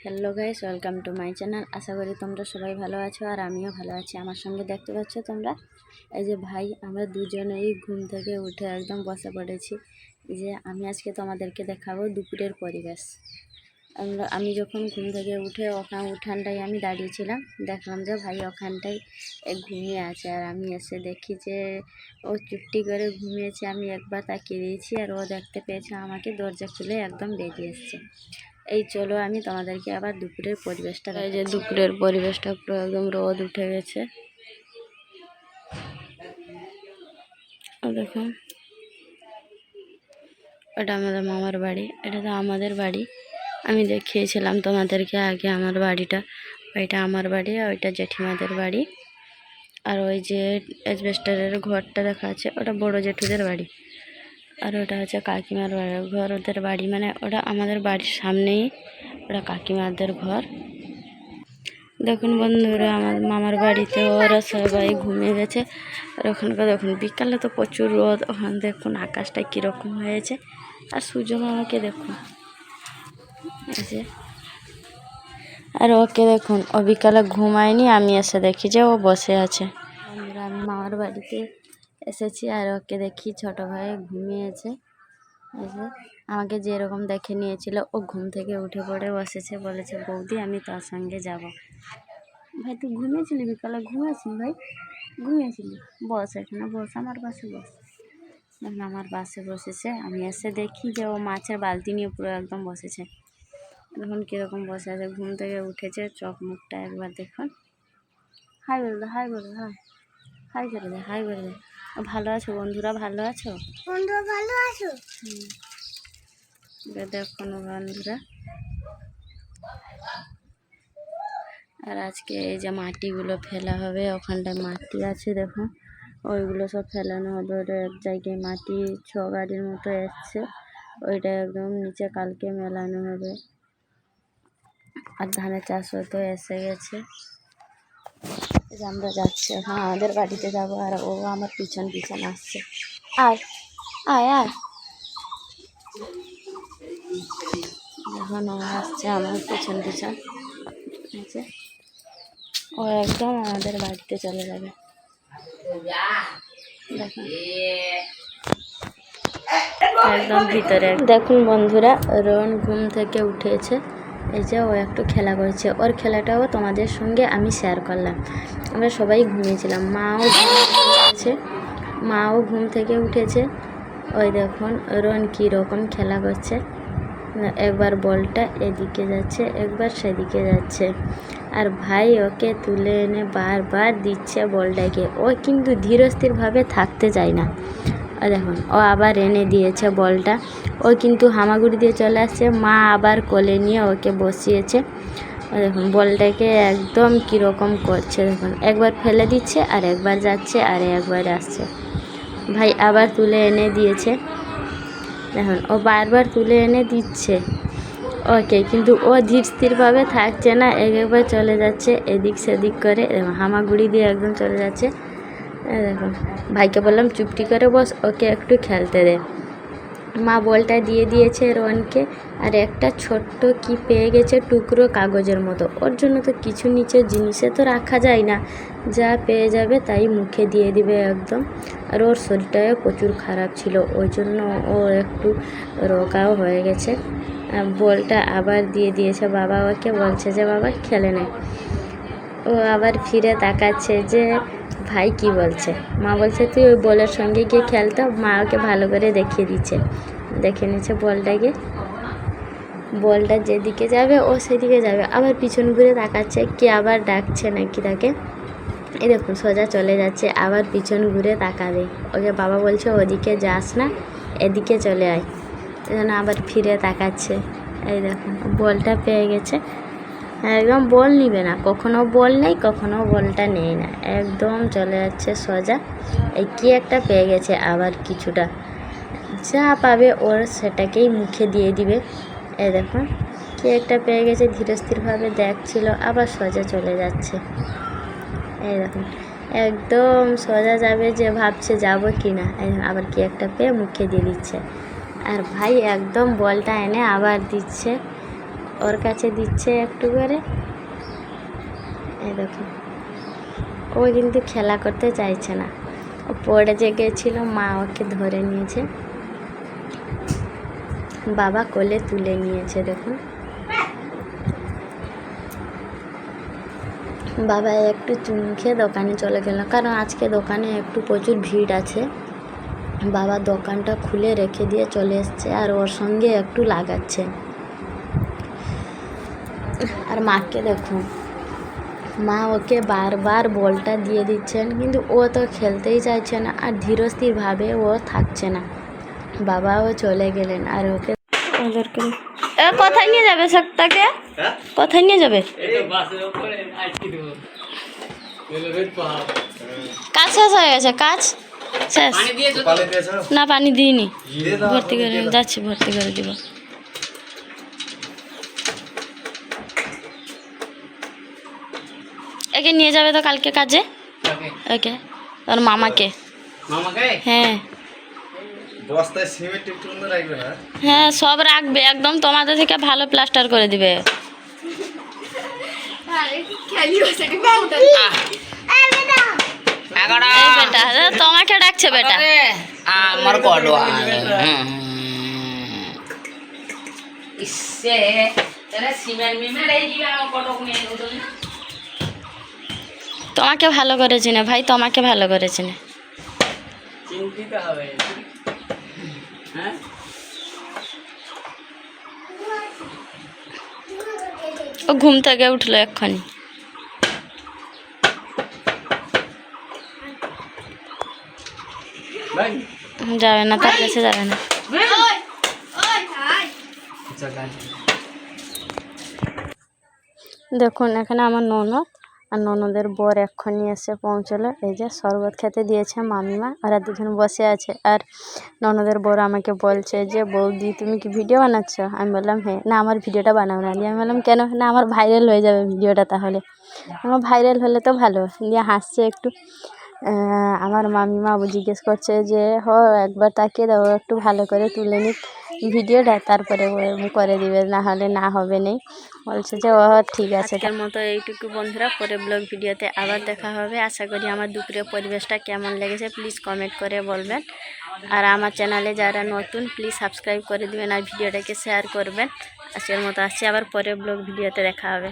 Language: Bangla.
Hello guys, welcome to my channel. আশা করি তোমরা সবাই ভালো আছো আর আমিও ভালো আছি। আমার সঙ্গে দেখতে পাচ্ছ তোমরা এই যে ভাই, আমরা দুজনেই ঘুম থেকে উঠে একদম বসে পড়েছি। যে আমি আজকে তোমাদেরকে দেখাবো দুপুরের পরিবেশ। আমি যখন ঘুম থেকে উঠে উঠানটায় আমি দাঁড়িয়েছিলাম, দেখলাম যে ভাই ওখানটায় ঘুমিয়ে আছে। আর আমি এসে দেখি যে ও চুপটি করে ঘুমিয়েছে। আমি একবার তাকিয়ে দিয়েছি আর ও দেখতে পেয়েছে আমাকে, দরজা খুলে একদম বেরিয়ে এসছে। এই চলো আমি তোমাদেরকে আবার দুপুরের পরিবেশটা, এই যে দুপুরের পরিবেশটা পুরো একদম রোদ উঠে গেছে। দেখুন, এটা আমাদের মামার বাড়ি, এটা তো আমাদের বাড়ি। আমি দেখিয়েছিলাম তোমাদেরকে আগে আমার বাড়িটা। ওইটা আমার বাড়ি, ওইটা জেঠিমাদের বাড়ি। আর ওই যে অ্যাজবেস্টারের ঘরটা দেখা আছে, ওটা বড় জেঠুদের বাড়ি। আর ওটা হচ্ছে কাকিমার ঘর, ওদের বাড়ি মানে ওটা আমাদের বাড়ির সামনেই, ওটা কাকিমাদের ঘর। দেখুন বন্ধুরা, আমার মামার বাড়িতে ওরা সবাই ঘুমিয়ে গেছে। আর ওখানকার দেখুন বিকালে তো প্রচুর রোদ, ওখানে দেখুন আকাশটা কীরকম হয়েছে। আর সূর্য মামাকে দেখুন, এই যে। আর ওকে দেখুন, ও বিকালে ঘুমায়নি, আমি এসে দেখি যে ও বসে আছে। বন্ধুরা, আমি মামার বাড়িতে এসেছি আর ওকে দেখি ছোট ভাই ঘুমিয়েছে। এই যে আমাকে যেরকম দেখে নিয়েছিল, ও ঘুম থেকে উঠে পড়ে বসেছে, বলেছে বৌদি আমি তোর সঙ্গে যাব। ভাই তুই ঘুমিয়েছিলি বিকালে? ঘুমিয়েছিলি ভাই, ঘুমিয়েছিলি? বস এখানে, বস আমার পাশে বস। আমার পাশে বসেছে। আমি এসে দেখি যে ও মাছের বালতি নিয়ে পুরো একদম বসেছে। দেখুন কীরকম বসে আছে, ঘুম থেকে উঠেছে। চোখ মুখটা একবার দেখুন। হাই বলে দে, হাই বলে, হাই হাই করে দে, হাই বলে দে। ভালো আছো বন্ধুরা? ভালো আছো বন্ধুরা? ভালো আছো? দেখুন বন্ধুরা, আর আজকে এই যে মাটিগুলো ফেলা হবে, ওখানটায় মাটি আছে দেখুন, ওইগুলো সব ফেলানো হবে। ওটা এক জায়গায় মাটি 6 গাড়ির মতো এসছে, ওইটা একদম নিচে কালকে মেলানো হবে। আর ধানের চাষও তো এসে গেছে। আমরা যাচ্ছি এখন আমাদের বাড়িতে যাব, আর ও আমার পিছন পিছন আসছে। আয় আয় আয়, এখন ও আসছে আমার পিছন পিছন। ও একদম আমাদের বাড়িতে চলে যাবে। দেখুন একদম ভিতরে। দেখুন বন্ধুরা, রোহন ঘুম থেকে উঠেছে। এই যে ও একটু খেলা করছে, ওর খেলাটাও তোমাদের সঙ্গে আমি শেয়ার করলাম। আমরা সবাই ঘুমিয়েছিলাম, মাও ঘুম থেকে উঠেছে। ওই দেখুন রোহন কীরকম খেলা করছে, একবার বলটা এদিকে যাচ্ছে, একবার সেদিকে যাচ্ছে। আর ভাই ওকে তুলে এনে বারবার দিচ্ছে বলটাকে। ও কিন্তু ধীরস্থিরভাবে থাকতে চায় না। আর দেখুন ও আবার এনে দিয়েছে বলটা, ও কিন্তু হামাগুড়ি দিয়ে চলে আসছে। মা আবার কোলে নিয়ে ওকে বসিয়েছে। দেখুন বলটাকে একদম কীরকম করছে, দেখুন একবার ফেলে দিচ্ছে আর একবার যাচ্ছে আর একবার আসছে। ভাই আবার তুলে এনে দিয়েছে, দেখুন ও বারবার তুলে এনে দিচ্ছে ওকে, কিন্তু ও ধীর স্থিরভাবে থাকছে না, একবার চলে যাচ্ছে এদিক সেদিক করে, হামাগুড়ি দিয়ে একদম চলে যাচ্ছে। দেখুন ভাইকে বললাম চুপটি করে বস, ওকে একটু খেলতে দে। মা বলটা দিয়ে দিয়েছে রোহনকে, আর একটা ছোট্ট কি পেয়ে গেছে টুকরো কাগজের মতো। ওর জন্য তো কিছু নিচের জিনিসে তো রাখা যায় না, যা পেয়ে যাবে তাই মুখে দিয়ে দিবে একদম। আর ওর শরীরটাও প্রচুর খারাপ ছিল, ওই জন্য ও একটু রোগাও হয়ে গেছে। বলটা আবার দিয়ে দিয়েছে বাবা ওকে, বলছে যে বাবা খেলে নে। ও আবার ফিরে তাকাচ্ছে যে ভাই কি বলছে। মা বলছে তুই ওই বলের সঙ্গে গিয়ে খেলতে। মা ওকে ভালো করে দেখিয়ে দিচ্ছে, দেখে নিচ্ছে বলটাকে। বলটা যেদিকে যাবে ও সেদিকে যাবে, আবার পিছন ঘুরে তাকাচ্ছে কি আবার ডাকছে নাকি তাকে। এই দেখুন সোজা চলে যাচ্ছে, আবার পিছন ঘুরে তাকাবে। ওকে বাবা বলছে ওদিকে যাস না, এদিকে চলে আয়। যেন আবার ফিরে তাকাচ্ছে। এই দেখুন বলটা পেয়ে গেছে, একদম বল নিবে না, কখনো বল নেই, কখনো বলটা নেই না, একদম চলে যাচ্ছে সোজা। এই কি একটা পেয়ে গেছে, আবার কিছুটা যা পাবে ওর সেটাকেই মুখে দিয়ে দিবে। এই দেখুন কি একটা পেয়ে গেছে, ধীরস্থিরভাবে দেখছিল, আবার সোজা চলে যাচ্ছে। এই দেখুন একদম সোজা যাবে, যে ভাবছে যাবো কি না, আবার কি একটা পেয়ে মুখে দিয়ে দিচ্ছে। আর ভাই একদম বলটা এনে আবার দিচ্ছে ওর কাছে দিচ্ছে একটু করে। এই দেখুন, ও কিন্তু খেলা করতে চাইছে না, ও পড়ে যে গেছিল, মা ওকে ধরে নিয়েছে, বাবা কোলে তুলে নিয়েছে। দেখুন বাবা একটু চুন খেয়ে দোকানে চলে গেল, কারণ আজকে দোকানে একটু প্রচুর ভিড় আছে। বাবা দোকানটা খুলে রেখে দিয়ে চলে এসছে, আর ওর সঙ্গে একটু লাগাচ্ছে। আর মাকে দেখুন, মা ওকে বারবার বলটা দিয়ে দিচ্ছেন, কিন্তু ও তো খেলতেই চাইছে না, আর ধীরস্থিরভাবে ও থাকছে না। বাবাও চলে গেলেন, আর ওকে ওদেরকে কোথায় নিয়ে যাবে সবটাকে, কোথায় নিয়ে যাবে? কাজ শেষ হয়ে গেছে, কাজ শেষ না? পানি দিইনি, ভর্তি করে যাচ্ছি, ভর্তি করে দিব। একে নিয়ে যাবে তো কালকে কাজে, ওকে তোর মামাকে। হ্যাঁ হ্যাঁ, সব রাখবে একদম, তোমাদের থেকে ভালো প্লাস্টার করে দিবে। বেটা তোমাকে ডাকছে, বেটা আমার তোমাকে ভালো করেছি না ভাই, তোমাকে ভালো করেছি না। চিন্তিত হবে। হ্যাঁ ও ঘুম থেকে উঠলো এক্ষুনি। যাবে না, তার কাছে যাবে না। দেখুন এখানে আমার ননদ আর ননদের বর এক্ষুনি এসে পৌঁছলো। এই যে শরবত খেতে দিয়েছে মামিমা, ওরা দুজন বসে আছে। আর ননদের বর আমাকে বলছে যে বৌদি তুমি কি ভিডিও বানাচ্ছ? আমি বললাম হ্যাঁ। না আমার ভিডিওটা বানাও না। দিয়ে আমি বললাম কেন? না আমার ভাইরাল হয়ে যাবে ভিডিওটা। তাহলে আমার ভাইরাল হলে তো ভালো। দিয়ে হাসছে একটু। আমার মামিমা জিজ্ঞেস করছে যে একবার তাকিয়ে দাও, একটু ভালো করে তুলে নিক ভিডিওটা, তারপরে করে দিবে, না হলে না হবে নেই। বলছে যে ঠিক আছে। তার মতো এইটুকু বন্ধুরা, পরে ব্লগ ভিডিওতে আবার দেখা হবে। আশা করি আমার দুপুরের পরিবেশটা কেমন লেগেছে প্লিজ কমেন্ট করে বলবেন। আর আমার চ্যানেলে যারা নতুন প্লিজ সাবস্ক্রাইব করে দিবেন, আর ভিডিওটাকে শেয়ার করবেন। আজকের মতো আসছি, আবার পরে ব্লগ ভিডিওতে দেখা হবে।